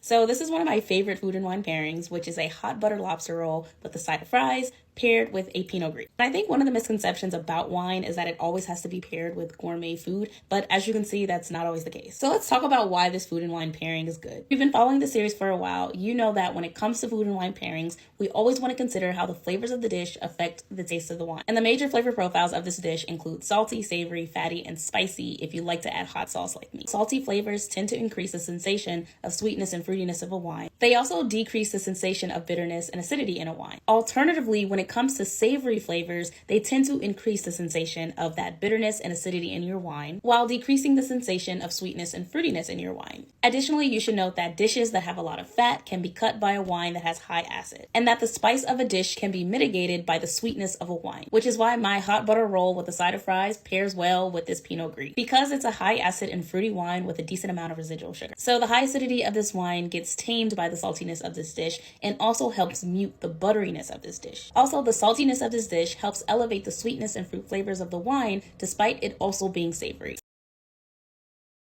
So this is one of my favorite food and wine pairings, which is a hot butter lobster roll with a side of fries, paired with a Pinot Gris. I think one of the misconceptions about wine is that it always has to be paired with gourmet food, but as you can see, that's not always the case. So let's talk about why this food and wine pairing is good. If you've been following the series for a while, you know that when it comes to food and wine pairings, we always want to consider how the flavors of the dish affect the taste of the wine. And the major flavor profiles of this dish include salty, savory, fatty, and spicy if you like to add hot sauce like me. Salty flavors tend to increase the sensation of sweetness and fruitiness of a wine. They also decrease the sensation of bitterness and acidity in a wine. Alternatively, when it comes to savory flavors, they tend to increase the sensation of that bitterness and acidity in your wine, while decreasing the sensation of sweetness and fruitiness in your wine. Additionally, you should note that dishes that have a lot of fat can be cut by a wine that has high acid, and that the spice of a dish can be mitigated by the sweetness of a wine, which is why my hot butter roll with a side of fries pairs well with this Pinot Gris, because it's a high acid and fruity wine with a decent amount of residual sugar. So the high acidity of this wine gets tamed by the saltiness of this dish and also helps mute the butteriness of this dish. Also, the saltiness of this dish helps elevate the sweetness and fruit flavors of the wine despite it also being savory.